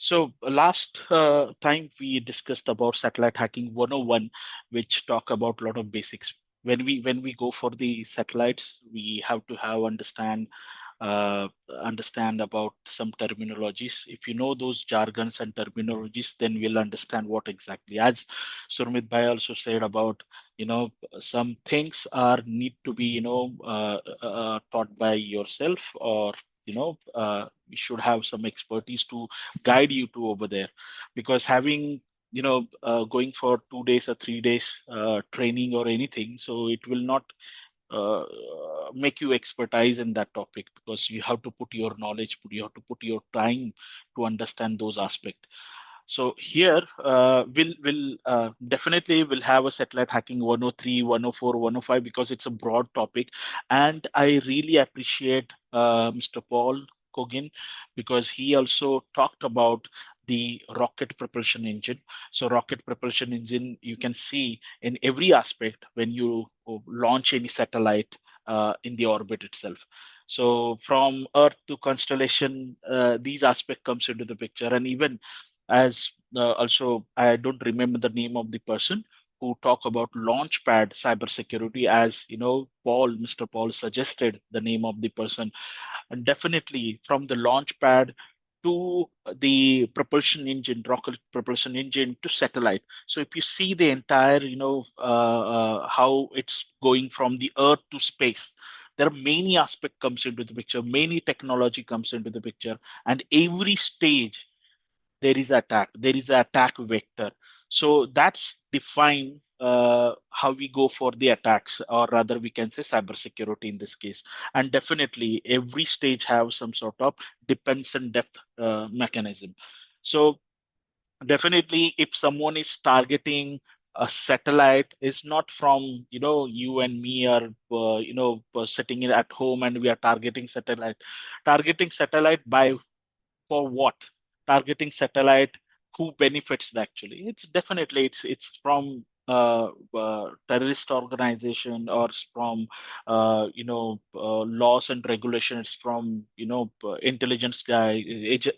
So last time we discussed about satellite hacking 101, which talk about a lot of basics. When we go for the satellites, we have to have uh, understand about some terminologies. If you know those jargons and terminologies, then we'll understand what exactly. As Surmit Bhai also said about, some things are need to be, taught by yourself, or you should have some expertise to guide you to over there, because having going for 2 days or 3 days training or anything, so it will not uh, make you expertise in that topic, because you have to put your knowledge, you have to put your time to understand those aspects. So here we'll definitely will have a satellite hacking 103, 104, 105, because it's a broad topic. And I really appreciate Mr. Paul Cogin, because he also talked about the rocket propulsion engine. So rocket propulsion engine, you can see in every aspect when you launch any satellite in the orbit itself. So from Earth to constellation, these aspect comes into the picture. And even as also, I don't remember the name of the person who talk about launchpad cybersecurity, as Mr. Paul suggested the name of the person. And definitely from the launchpad to the propulsion engine, rocket propulsion engine to satellite. So if you see the entire, how it's going from the Earth to space, there are many aspects comes into the picture, many technology comes into the picture, and every stage there is attack vector. So that's define how we go for the attacks, or rather we can say cybersecurity in this case. And definitely every stage have some sort of depends and depth mechanism. So definitely if someone is targeting a satellite, is not from you and me are sitting at home and we are targeting satellite by for what? Targeting satellite, who benefits actually? It's definitely it's from terrorist organization, or it's from laws and regulations, from intelligence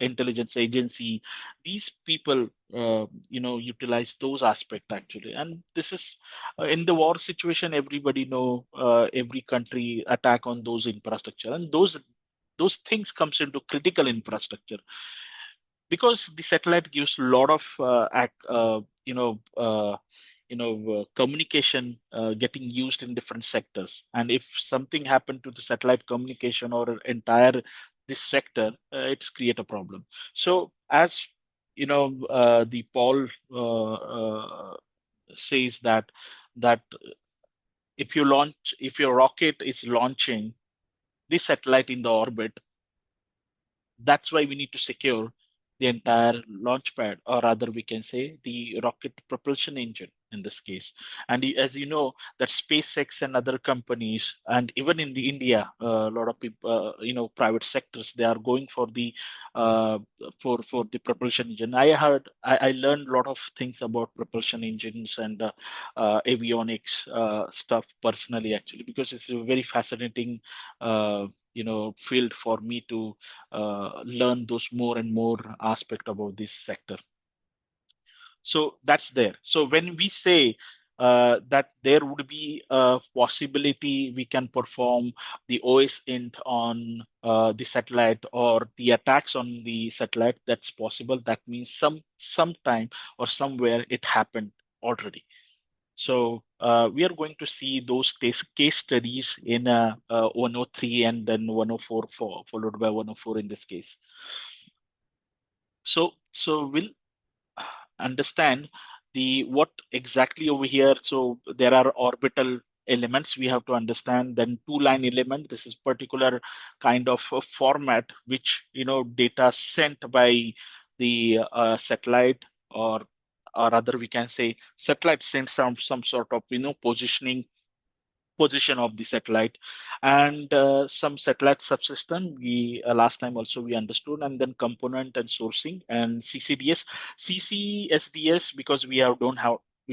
intelligence agency. These people utilize those aspects actually. And this is in the war situation, everybody know every country attack on those infrastructure, and those things comes into critical infrastructure, because the satellite gives a lot of communication getting used in different sectors. And if something happened to the satellite communication or entire this sector, it's create a problem. So as the Paul says that if your rocket is launching this satellite in the orbit, that's why we need to secure the entire launch pad, or rather we can say the rocket propulsion engine in this case. And as you know, that SpaceX and other companies, and even in the India, a lot of people, private sectors, they are going for the uh, for the propulsion engine. I learned a lot of things about propulsion engines and avionics stuff personally, actually, because it's a very fascinating field for me to learn those more and more aspect about this sector. So that's there. So when we say that there would be a possibility we can perform the OS int on the satellite, or the attacks on the satellite, that's possible. That means sometime or somewhere it happened already. So we are going to see those case studies in 103 and then 104, followed by 104 in this case. So we'll understand the what exactly over here. So there are orbital elements we have to understand, then two line element. This is particular kind of a format which data sent by the satellite, or rather we can say satellite sends some sort of position of the satellite, and some satellite subsystem we last time also we understood, and then component and sourcing and CCSDS, because we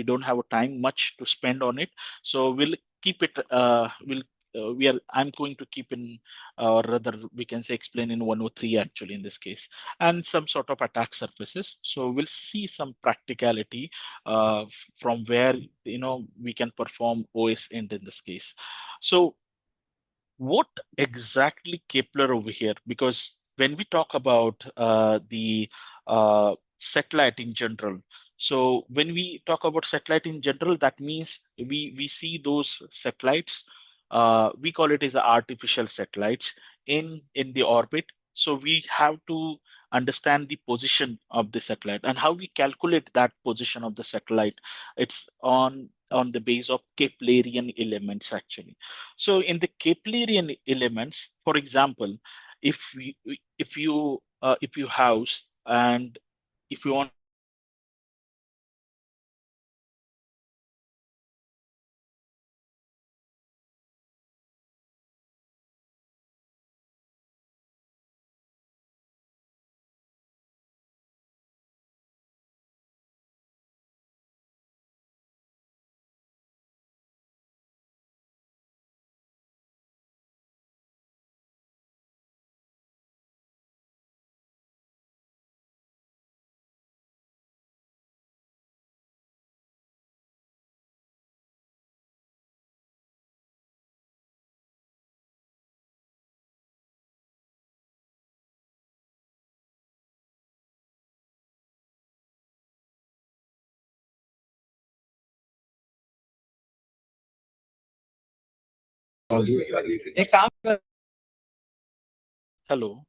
don't have a time much to spend on it. So we'll keep it we'll I'm going to keep in, or rather we can say explain in 103 actually in this case, and some sort of attack surfaces. So we'll see some practicality from where we can perform OS end in this case. So what exactly Kepler over here? Because when we talk about the satellite in general, so when we talk about satellite in general, that means we see those satellites. We call it as artificial satellites in the orbit. So we have to understand the position of the satellite and how we calculate that position of the satellite. It's on the base of Keplerian elements actually. So in the Keplerian elements, for example, if you house and if you want hello,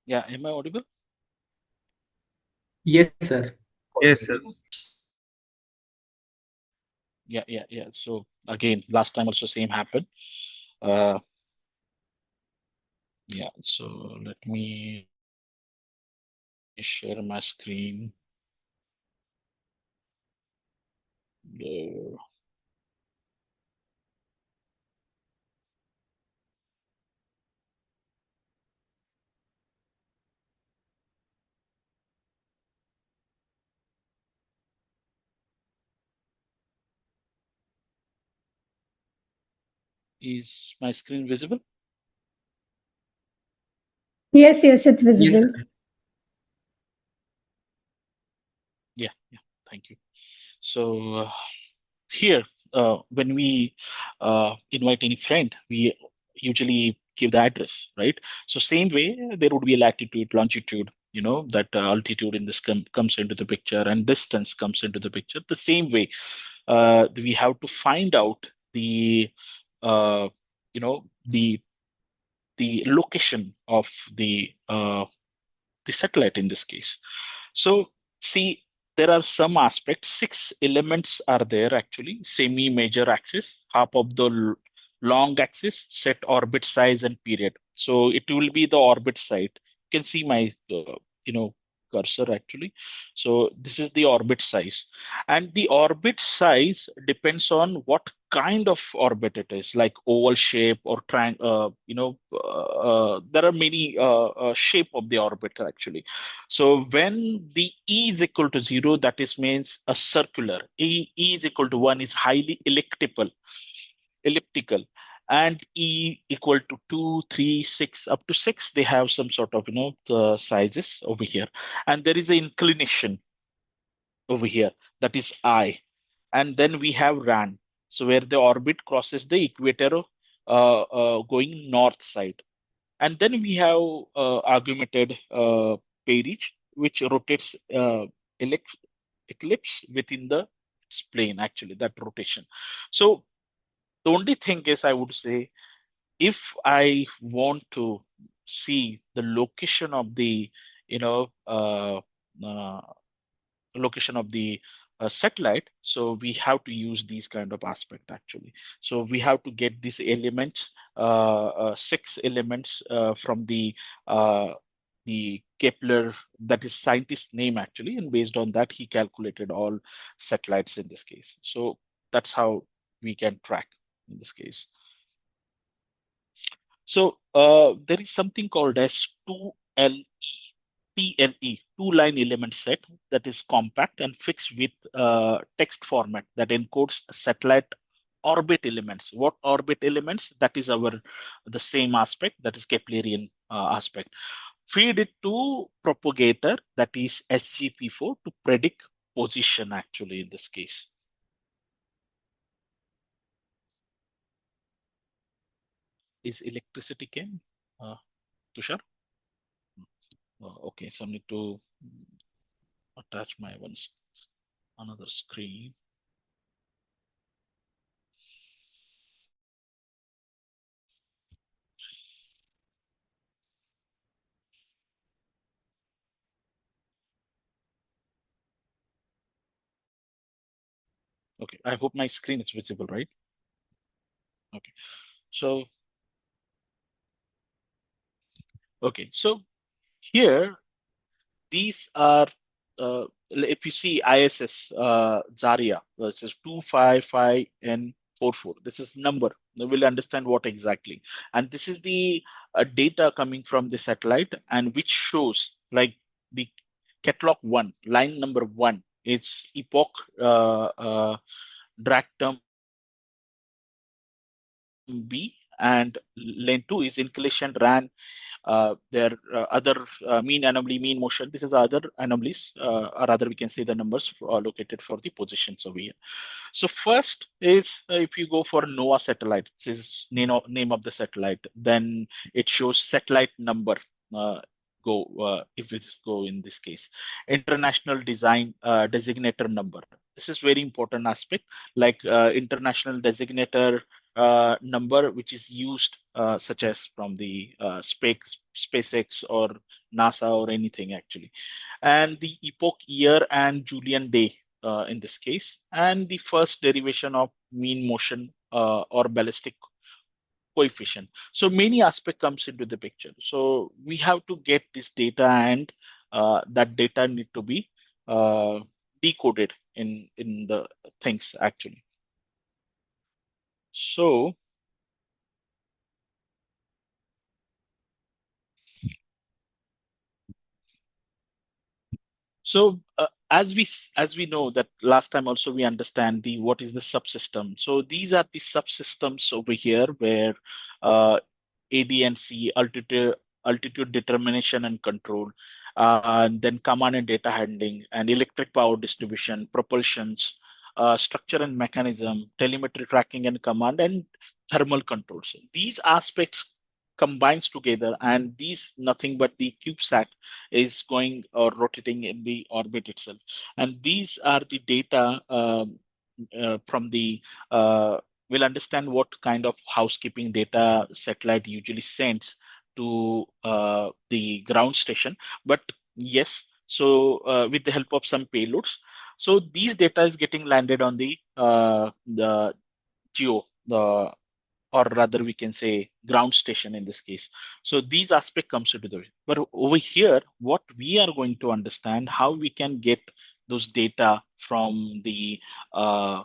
yeah, am I audible? Yes, sir. Yes, sir. Yeah. So again, last time also same happened. Uh, yeah. So let me share my screen. Uh, is my screen visible? Yes, yes, it's Yes, visible. sir. Yeah. Thank you. So here, when we invite any friend, we usually give the address, right? So same way, there would be a latitude, longitude, that altitude in this comes into the picture and distance comes into the picture. The same way, we have to find out the, uh, you know, the location of the satellite in this case. So see, there are some aspects. Six elements are there actually. Semi-major axis, half of the long axis, set orbit size and period. So it will be the orbit side. You can see my cursor actually. So this is the orbit size, and the orbit size depends on what kind of orbit it is, like oval shape or triangle. There are many shape of the orbit actually. So when the E is equal to 0, that is means a circular. E is equal to 1 is highly elliptical. And E equal to 2, 3, 6, up to 6, they have some sort of, the sizes over here. And there is an inclination over here, that is I. And then we have RAN. So where the orbit crosses the equator going north side. And then we have augmented Peirich, which rotates eclipse within the plane, actually, that rotation. So the only thing is, I would say, if I want to see the location of the, you know, uh, location of the satellite, so we have to use these kind of aspect actually. So we have to get these elements, six elements from the Kepler, that is scientist name actually, and based on that he calculated all satellites in this case. So that's how we can track in this case. So there is something called as 2LE, TLE, two-line element set, that is compact and fixed with text format that encodes satellite orbit elements. What orbit elements? That is the same aspect, that is Keplerian aspect. Feed it to propagator, that is SGP4, to predict position actually in this case. Is electricity came, Tushar? Okay, so I need to attach my another screen. Okay, I hope my screen is visible, right? Okay, so here these are, if you see ISS Zarya, this is 255N44. This is number. We'll understand what exactly. And this is the data coming from the satellite, and which shows like the catalog one, line number one is epoch drag term B, and lane two is inclination ran their other mean anomaly, mean motion. This is the other anomalies, or rather we can say the numbers located for the positions over here. So first is if you go for NOAA satellite, this is name of the satellite, then it shows satellite number. Uh, if it's go in this case, international design designator number. This is very important aspect, like international designator number, which is used such as from the SpaceX or NASA or anything actually, and the epoch year and Julian day in this case, and the first derivation of mean motion or ballistic coefficient. So many aspect comes into the picture. So we have to get this data, and that data need to be decoded in the things actually. So as we know that last time also we understand the what is the subsystem. So these are the subsystems over here where ADNC, altitude determination and control, and then command and data handling, and electric power distribution, propulsions, structure and mechanism, telemetry tracking and command, and thermal controls. These aspects combines together, and these nothing but the CubeSat is going or rotating in the orbit itself. And these are the data from the we'll understand what kind of housekeeping data satellite usually sends to the ground station. But yes, so with the help of some payloads, so these data is getting landed on the geo, the or rather we can say ground station in this case. So these aspect comes into the way. But over here, what we are going to understand how we can get those data from the uh,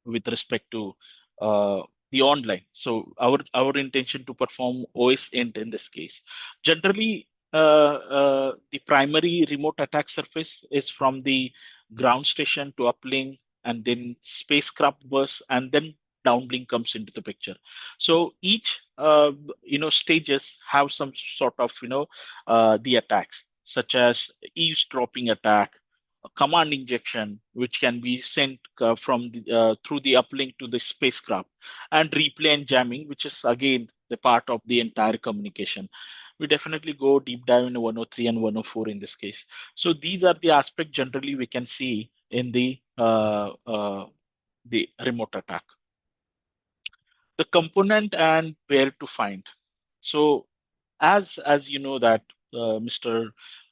with respect to the online. So our intention to perform OS int in this case. Generally, the primary remote attack surface is from the ground station to uplink, and then spacecraft bus, and then downlink comes into the picture. So each stages have some sort of the attacks, such as eavesdropping attack, a command injection, which can be sent from through the uplink to the spacecraft, and replay and jamming, which is again the part of the entire communication. We definitely go deep dive in 103 and 104 in this case. So these are the aspects generally we can see in the remote attack. The component and where to find. So as you know that Mr.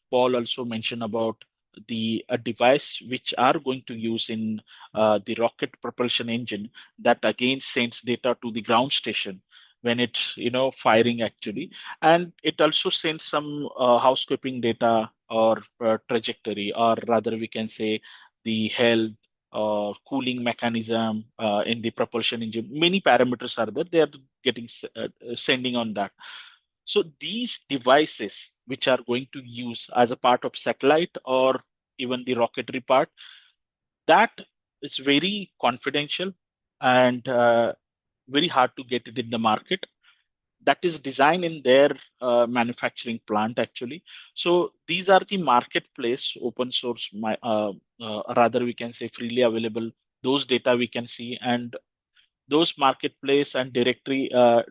Paul also mentioned about the a device which are going to use in the rocket propulsion engine, that again sends data to the ground station when it's firing actually, and it also sends some housekeeping data or trajectory, or rather we can say the health or cooling mechanism in the propulsion engine. Many parameters are there. They are getting sending on that. So these devices, which are going to use as a part of satellite or even the rocketry part, that it's very confidential and very hard to get it in the market. That is designed in their manufacturing plant actually. So these are the marketplace open source, rather we can say freely available. Those data we can see, and those marketplace and directory of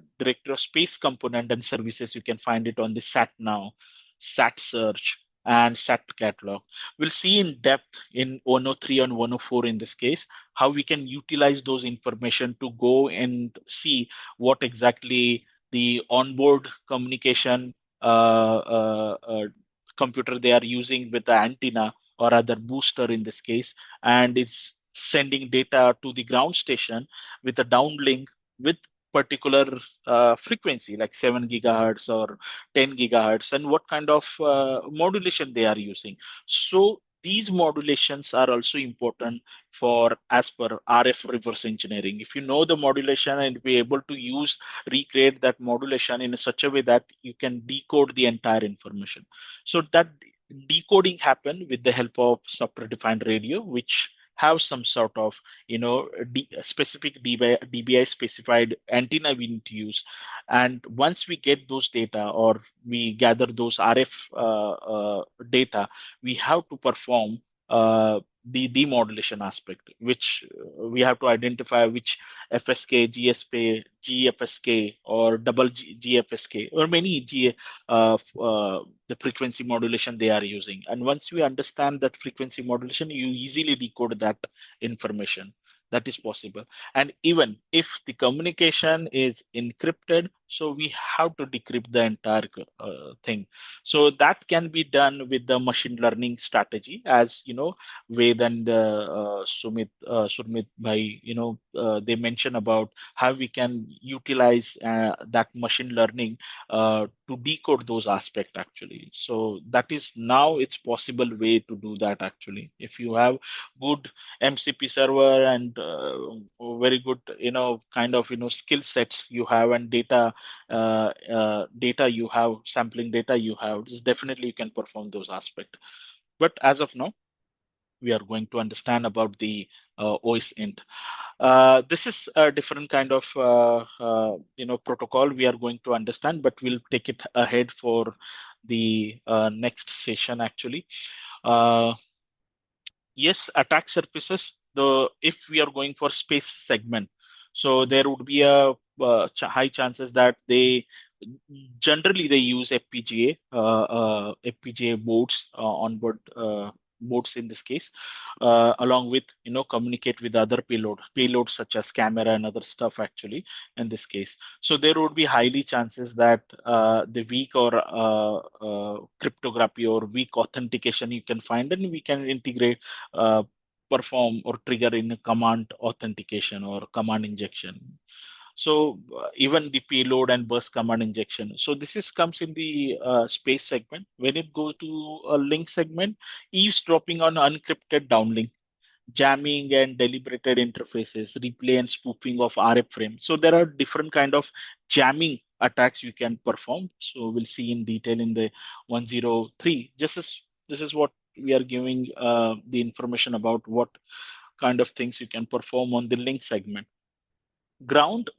space component and services, you can find it on the sat now, sat search, and sat catalog. We'll see in depth in 103 and 104 in this case how we can utilize those information to go and see what exactly the onboard communication computer they are using with the antenna or other booster in this case, and it's sending data to the ground station with a downlink with particular frequency like 7 gigahertz or 10 gigahertz, and what kind of modulation they are using. So these modulations are also important for as per RF reverse engineering. If you know the modulation and be able to use recreate that modulation in such a way that you can decode the entire information. So that decoding happen with the help of software defined radio, which have some sort of specific DBI specified antenna we need to use. And once we get those data or we gather those RF data, we have to perform the demodulation aspect, which we have to identify which FSK, GSP, GFSK, or double GFSK, or many the frequency modulation they are using. And once we understand that frequency modulation, you easily decode that information. That is possible. And even if the communication is encrypted, so we have to decrypt the entire thing. So that can be done with the machine learning strategy, as Ved and Surmit by they mention about how we can utilize that machine learning to decode those aspects actually. So that is now it's possible way to do that actually. If you have good MCP server and very good kind of skill sets you have, and data you have, sampling data you have, definitely you can perform those aspects. But as of now, we are going to understand about the OS int. This is a different kind of protocol we are going to understand, but we'll take it ahead for the next session actually. Yes, attack surfaces. If we are going for space segment, so there would be a high chances that they generally they use FPGA boards onboard boards in this case, along with communicate with other payloads such as camera and other stuff actually in this case. So there would be highly chances that the weak or cryptography or weak authentication you can find, and we can integrate perform or trigger in a command authentication or command injection. So even the payload and bus command injection. So this is comes in the space segment. When it goes to a link segment, eavesdropping on unencrypted downlink, jamming and deliberated interfaces, replay and spoofing of RF frame. So there are different kind of jamming attacks you can perform. So we'll see in detail in the 103. This is what we are giving the information about what kind of things you can perform on the link segment. Ground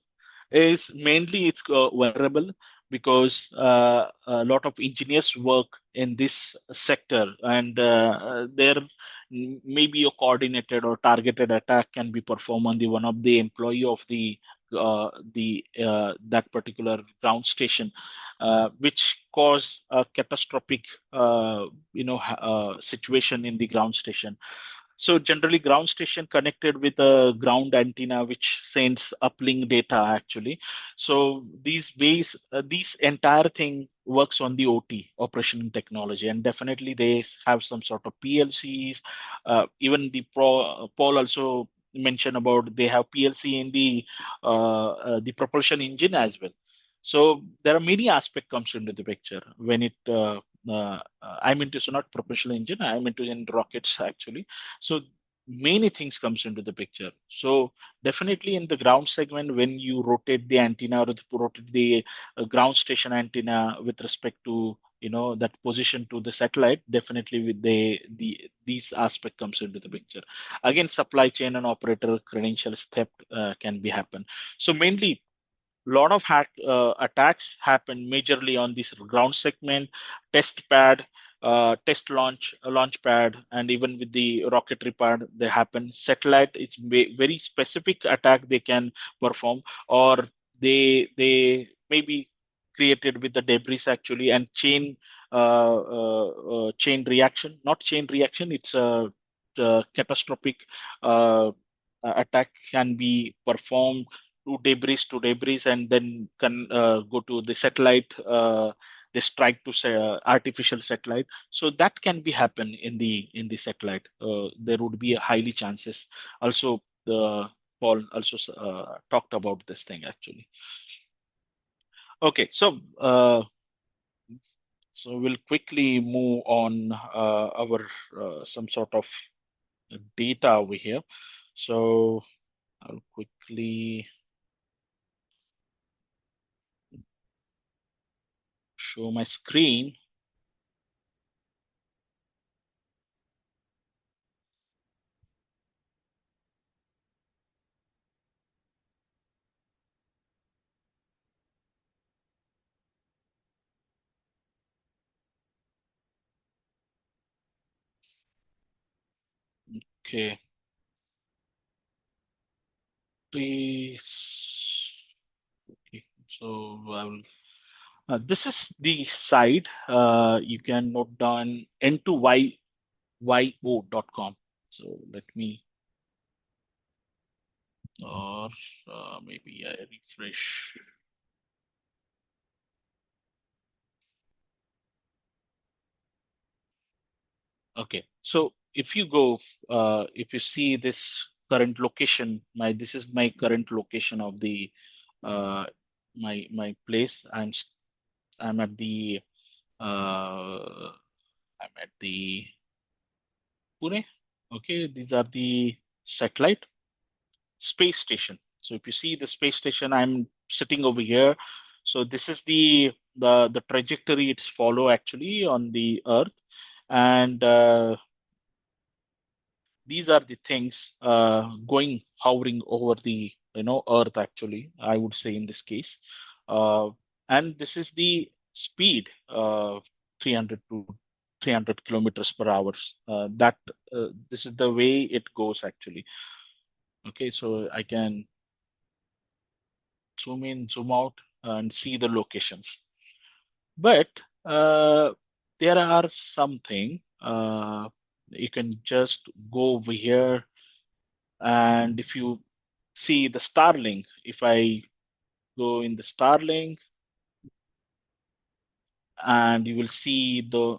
is mainly it's vulnerable because a lot of engineers work in this sector, and there may be a coordinated or targeted attack can be performed on the one of the employee of the that particular ground station, which cause a catastrophic situation in the ground station. So generally ground station connected with a ground antenna which sends uplink data actually. So these entire thing works on the OT, operation technology, and definitely they have some sort of PLCs. Even the Paul also mentioned about they have PLC in the propulsion engine as well. So there are many aspects comes into the picture when it I'm into, so not propulsion engine, I'm into in rockets actually. So many things comes into the picture. So definitely in the ground segment, when you rotate the antenna or rotate the ground station antenna with respect to that position to the satellite, definitely with these aspect comes into the picture. Again, supply chain and operator credentials theft can be happen. So mainly lot of attacks happen majorly on this ground segment, test pad, test launch pad, and even with the rocketry pad, they happen. Satellite, it's very specific attack they can perform, or they may be created with the debris actually, and chain reaction, not chain reaction, it's a catastrophic uh, attack can be performed to debris, and then can go to the satellite. They strike to say artificial satellite, so that can be happen in the satellite. There would be a highly chances. Also, the Paul also talked about this thing actually. Okay, so we'll quickly move on our some sort of data over here. So I'll quickly show my screen. Okay, please. Okay, so this is the site. You can note down n2yo.com. So let me, or maybe I refresh. Okay, so if you go, if you see this current location, this is my current location of the uh, my place. I'm at the uh, I'm at the Pune. Okay, these are the satellite space station. So if you see the space station, I'm sitting over here. So this is the trajectory it's follow actually on the Earth, and these are the things going hovering over the Earth actually. I would say in this case, uh, and this is the speed 300 to 300 kilometers per hour. That this is the way it goes actually. Okay, so I can zoom in, zoom out, and see the locations. But there are something you can just go over here, and if you see the Starlink, if I go in the Starlink, and you will see the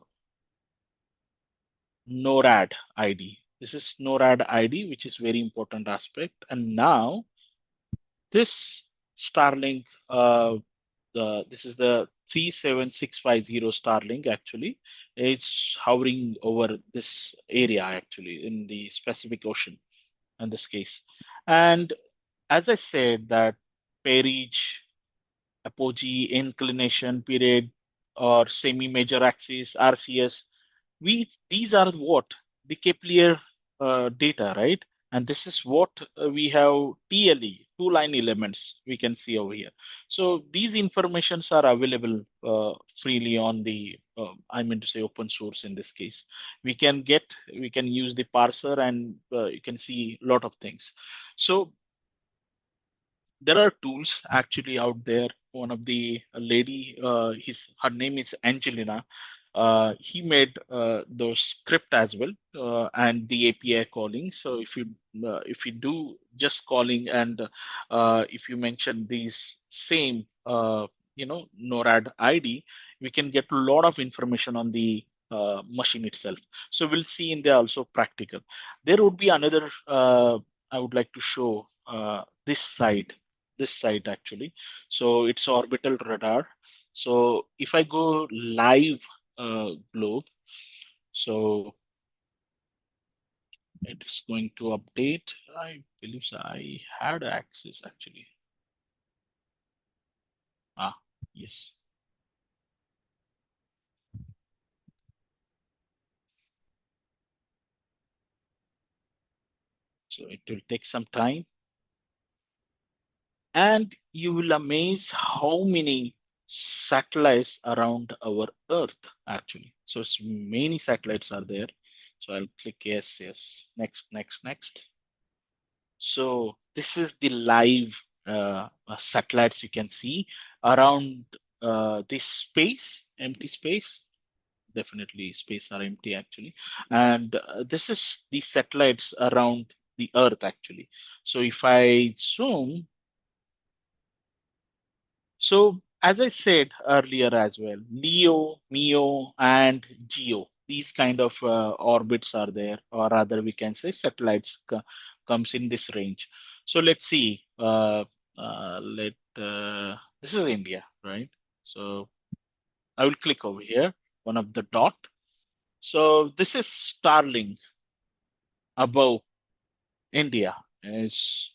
NORAD ID. This is NORAD ID, which is very important aspect. And now this Starlink, this is the 37650 Starlink actually. It's hovering over this area actually in the Pacific Ocean in this case. And as I said, that perigee, apogee, inclination, period, or semi-major axis, RCS, these are what the Kepler data, right? And this is what we have TLE, two line elements we can see over here. So these informations are available freely on the, I mean to say open source in this case. We can use the parser, and you can see a lot of things. So there are tools actually out there. One of the lady, her name is Angelina. He made those script as well, and the API calling. So if you do just calling, and if you mention these same NORAD ID, we can get a lot of information on the machine itself. So we'll see in there also practical. There would be another I would like to show this site actually. So it's orbital radar. So if I go live globe, so it is going to update. I believe so. I had access actually. Ah, yes. So it will take some time, and you will amaze how many satellites around our Earth actually. So many satellites are there. So I'll click yes, yes, next, next, next. So this is the live satellites you can see around this space, empty space. Definitely space are empty actually. And this is the satellites around the Earth actually. So if I zoom, so as I said earlier as well, LEO, MEO, and GEO, these kind of orbits are there, or rather we can say satellites comes in this range. So let's see. This is India, right? So I will click over here, one of the dot. So this is Starlink above India is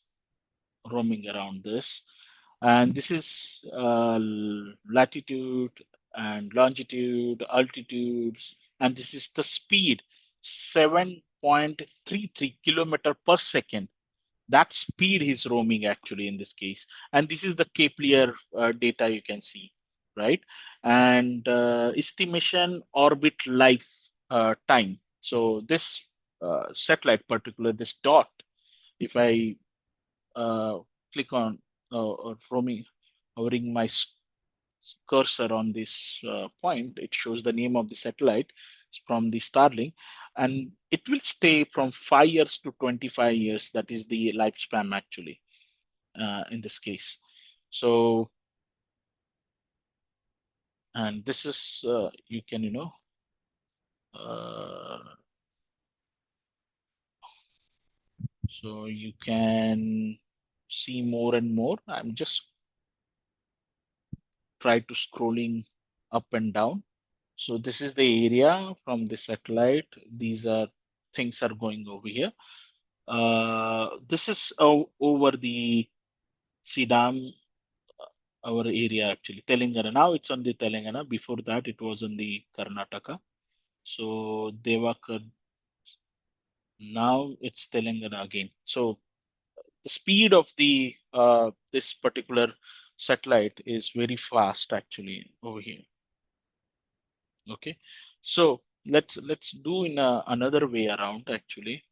roaming around this. And this is latitude and longitude, altitudes, and this is the speed, 7.33 kilometer per second. That speed is roaming actually in this case. And this is the Kepler data you can see, right? And estimation orbit life time. So this satellite, this dot, if I uh, click on or hovering my cursor on this point, it shows the name of the satellite. It's from the Starlink, and it will stay from 5 years to 25 years. That is the lifespan actually in this case. So, and this is you can uh, so you can see more and more. I'm just try to scrolling up and down. So this is the area from the satellite. These are things are going over here. This is over the Sidam, our area actually, Telangana. Now it's on the Telangana. Before that, it was on the Karnataka. So Devakar, now it's Telangana again. So the speed of the this particular satellite is very fast actually over here. Okay, so let's do in another way around actually.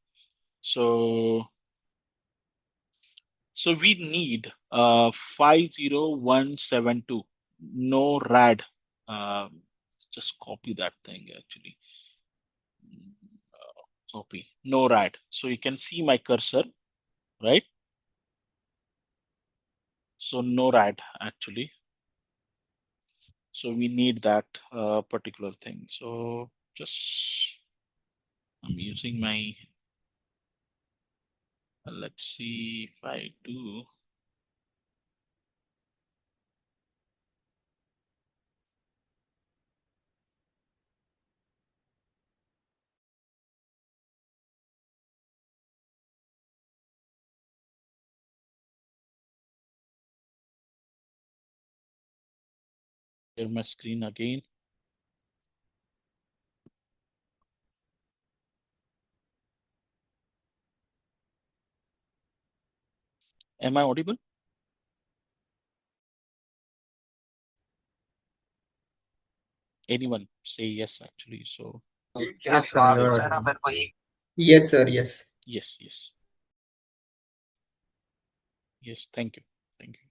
So we need 50172 no rad. Just copy that thing actually. Copy no rad. So you can see my cursor, right? So no rad actually. So we need that particular thing. So just I'm using my. Let's see if I do. Share my screen again. Am I audible? Anyone say yes actually. So Yes, sir, you are audible. Yes, sir, yes. yes, yes, yes. Thank you. Thank you.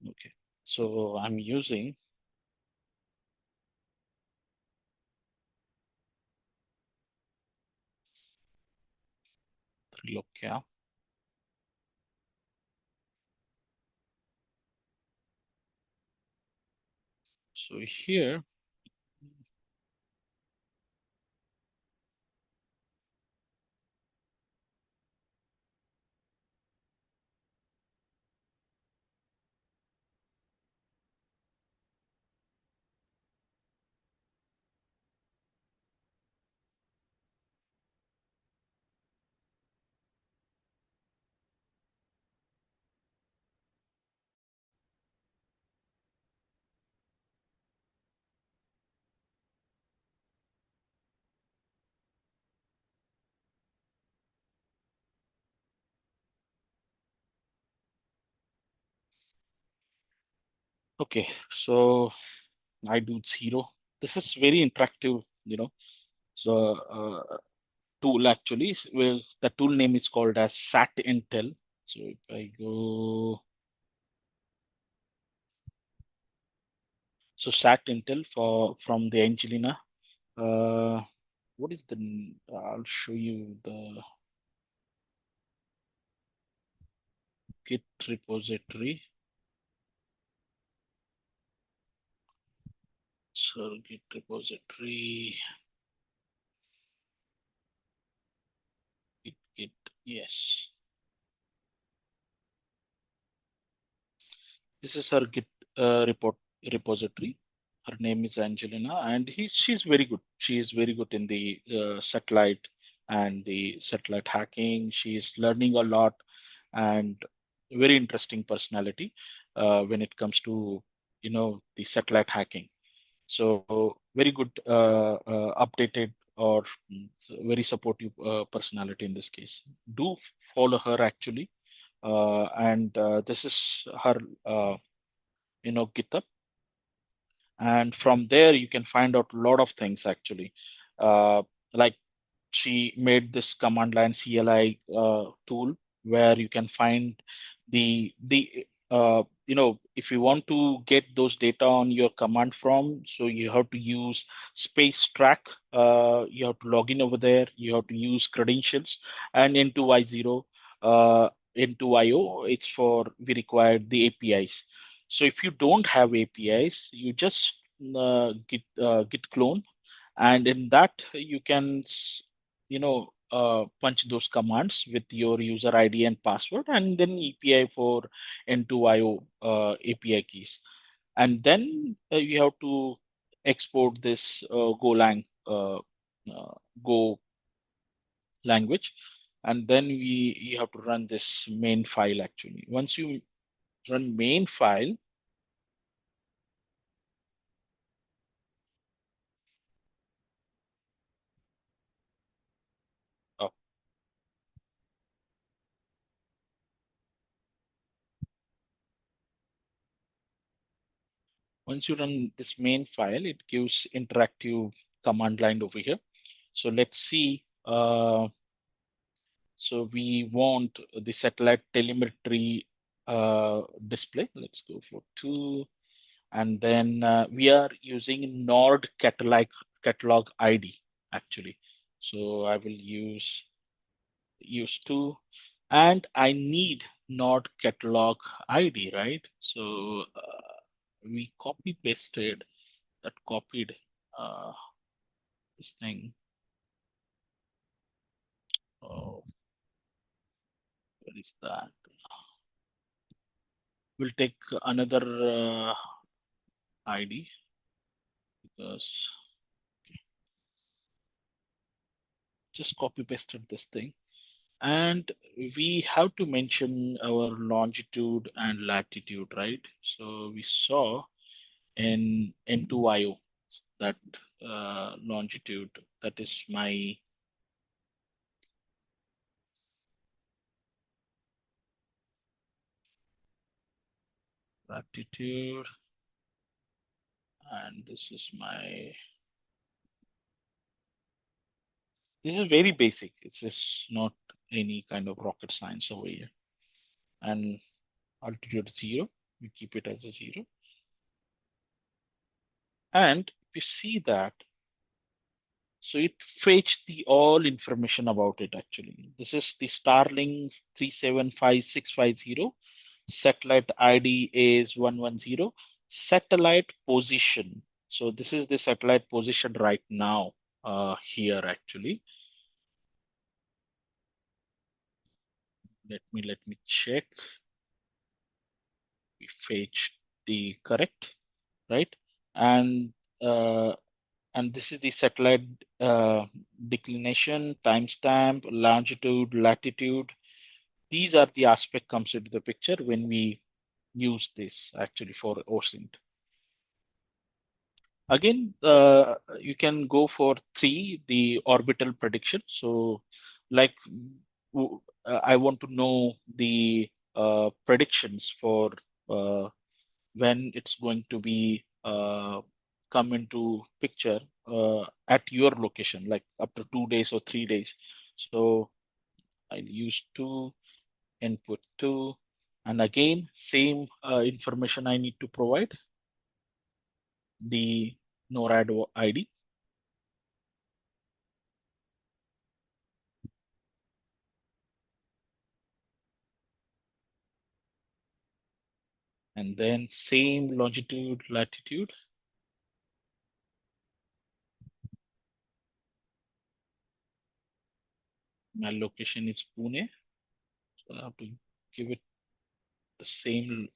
Okay. So I'm using Trilokia. So here, Okay, so I do 0. This is very interactive, So tool actually, well, the tool name is called as Sat Intel. So if I go, so Sat Intel for from the Angelina. Uh, what is the? I'll show you the Git repository. So Git repository. Git. Yes. This is her Git report repository. Her name is Angelina, and she's very good. She is very good in the satellite and the satellite hacking. She is learning a lot and very interesting personality when it comes to the satellite hacking. So very good, updated or very supportive personality in this case. Do follow her actually, and this is her. GitHub, and from there you can find out a lot of things actually. Like she made this command line CLI tool where you can find if you want to get those data on your command from, so you have to use space track. You have to log in over there. You have to use credentials and into Y0, into IO. It's for we required the APIs. So if you don't have APIs, you just git clone, and in that you can punch those commands with your user ID and password, and then API for N2IO API keys, and then you have to export this Golang Go language, and then you have to run this main file actually. Once you run main file, uh, once you run this main file, it gives interactive command line over here. So let's see. So we want the satellite telemetry display. Let's go for 2. And then we are using Nord catalog ID actually. So I will use 2. And I need Nord catalog ID, right? So we copy pasted that copied uh, this thing. Oh, where is that? We'll take another ID because just copy pasted this thing. And we have to mention our longitude and latitude, right? So we saw in N2IO that longitude, that is my latitude, and this is my, this is very basic. It's just not any kind of rocket science over here. And altitude 0, we keep it as a 0. And if you see that, so it fetched the all information about it actually. This is the Starlink 375650. Satellite ID is 110. Satellite position. So this is the satellite position right now here actually. Let me check. We fetched the correct, right? And and this is the satellite declination, timestamp, longitude, latitude. These are the aspect comes into the picture when we use this actually for OSINT. Again, you can go for 3, the orbital prediction. So like I want to know the predictions for uh, when it's going to be come into picture at your location, like after 2 days or 3 days. So I'll use 2, input 2, and again, same information I need to provide, the NORAD ID. And then same longitude, latitude. My location is Pune. So I have to give it the same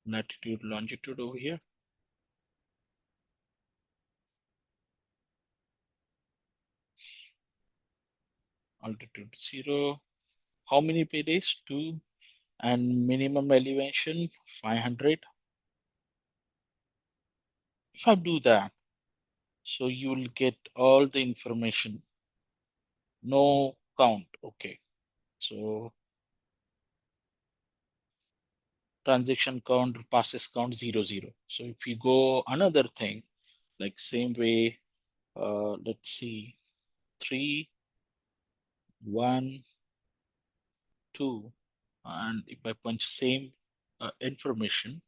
latitude, longitude over here. Altitude 0. How many pay days? 2. And minimum elevation 500. If I do that, so you will get all the information. No count. Okay. So transaction count, passes count 0, 0. So if you go another thing, like same way, let's see, 3, 1, 2, and if I punch same information,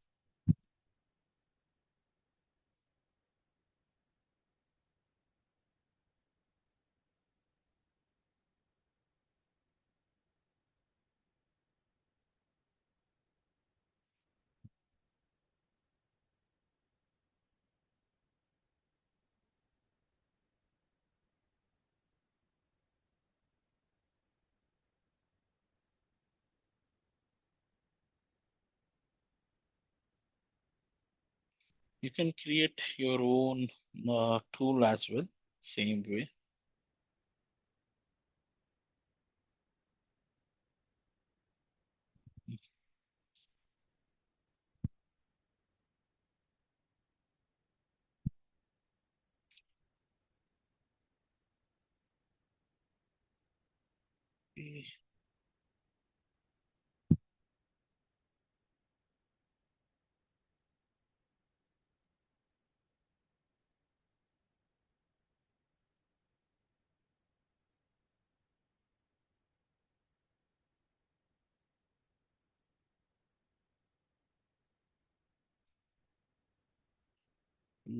you can create your own tool as well, same way.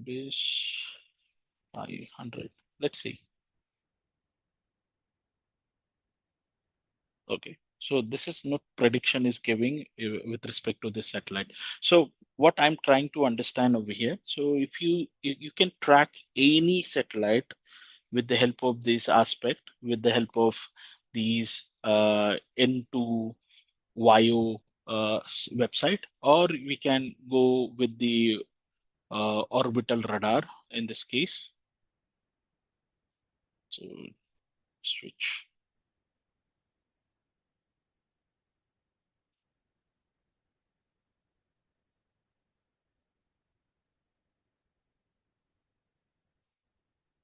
Days 500. Let's see. Okay. So this is not prediction is giving with respect to this satellite. So what I'm trying to understand over here. So if you can track any satellite with the help of this aspect, with the help of these N2 YO website, or we can go with the orbital radar in this case. So switch.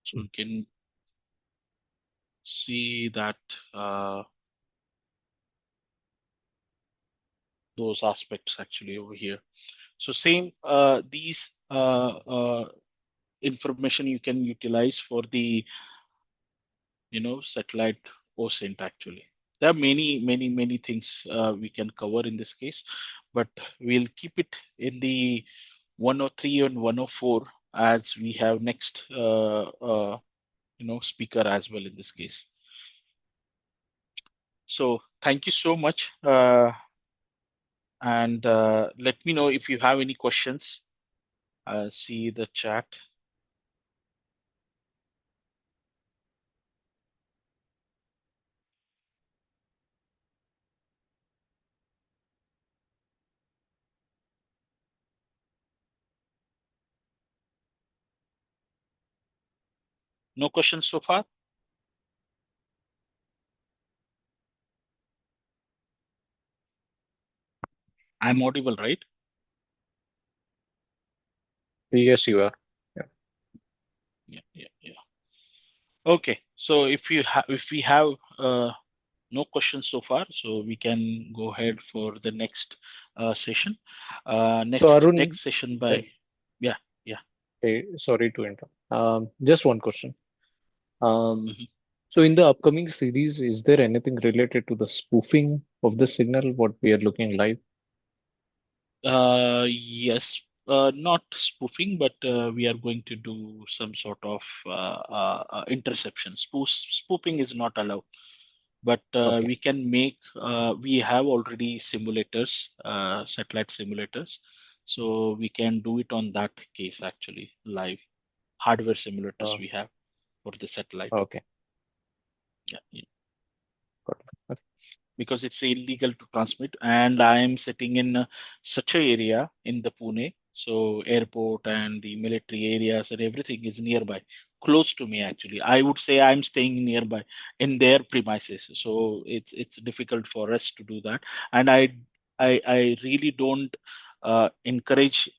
So we can see that those aspects actually over here. So same these information you can utilize for the satellite OSINT actually. There are many things we can cover in this case, but we'll keep it in the 103 and 104 as we have next speaker as well in this case. So thank you so much, and let me know if you have any questions. See the chat. No questions so far? I'm audible, right? Yes, you are. Yeah. Yeah. Okay. So if we have no questions so far, so we can go ahead for the next session. So Next Arun, session eh, by, yeah, yeah. sorry to interrupt. Just one question. Um, Mhm. so in the upcoming series, is there anything related to the spoofing of the signal, what we are looking live? Yes, not spoofing, but we are going to do some sort of interception. Spoofing is not allowed, but Okay. we can make, we have already simulators, satellite simulators. So we can do it on that case actually, live hardware simulators Uh, we have for the satellite. okay. Yeah, yeah. Got it. Because it's illegal to transmit, and I am sitting in such a area in the Pune, so airport and the military areas and everything is nearby, close to me actually. I would say I'm staying nearby in their premises, so it's difficult for us to do that. And I really don't encourage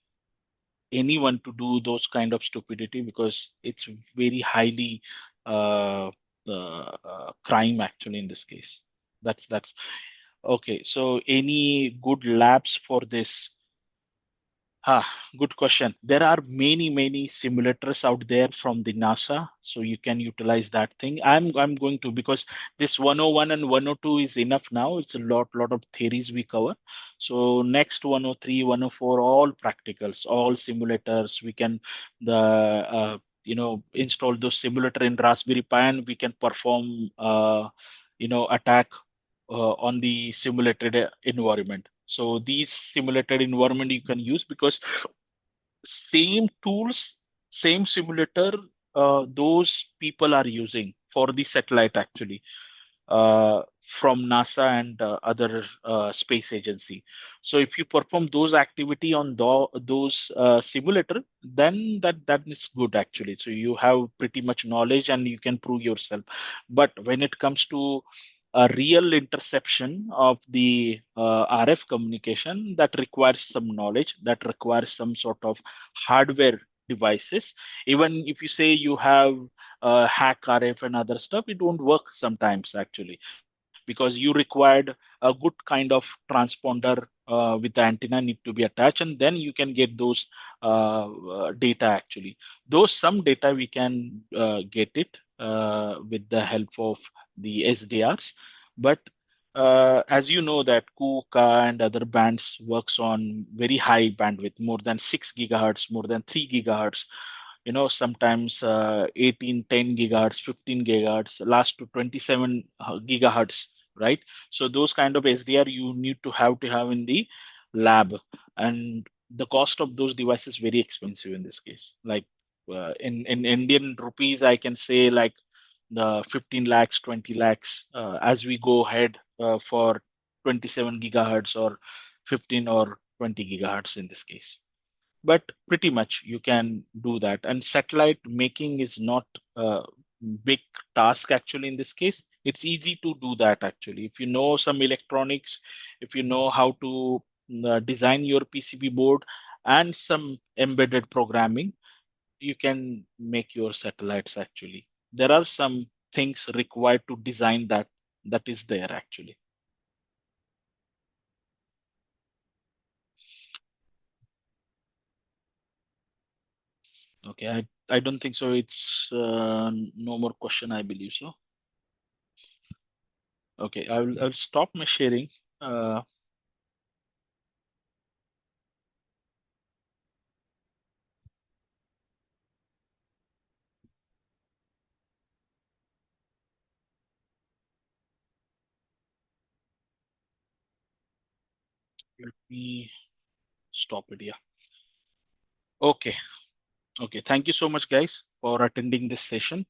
anyone to do those kind of stupidity, because it's very highly crime actually in this case. That's okay. So any good labs for this? Ah, good question. There are many simulators out there from the NASA, so you can utilize that thing. I'm going to, because this 101 and 102 is enough now. It's a lot of theories we cover. So next 103, 104, all practicals, all simulators. We can the install those simulator in Raspberry Pi, and we can perform attack on the simulated environment. So these simulated environment you can use, because same tools, same simulator, those people are using for the satellite actually, from NASA and other space agency. So if you perform those activity on those simulator, then that is good actually. So you have pretty much knowledge and you can prove yourself. But when it comes to a real interception of the RF communication, that requires some knowledge, that requires some sort of hardware devices. Even if you say you have hack RF and other stuff, it won't work sometimes actually, because you required a good kind of transponder with the antenna need to be attached, and then you can get those data actually. Though some data we can get it with the help of the SDRs, but as you know that KUKA and other bands works on very high bandwidth, more than 6 gigahertz, more than 3 gigahertz, sometimes 18, 10 gigahertz, 15 gigahertz, last to 27 gigahertz, right? So those kind of SDR you need to have in the lab, and the cost of those devices very expensive in this case. Like in Indian rupees, I can say like the 15 lakhs, 20 lakhs as we go ahead for 27 gigahertz or 15 or 20 gigahertz in this case. But pretty much you can do that, and satellite making is not a big task actually in this case. It's easy to do that actually if you know some electronics, if you know how to design your PCB board and some embedded programming, you can make your satellites actually. There are some things required to design that is there actually. Okay, I don't think so. It's no more question, I believe so. Okay, I'll stop my sharing. Uh, Let me stop it. Yeah. Okay. Okay. Thank you so much, guys, for attending this session.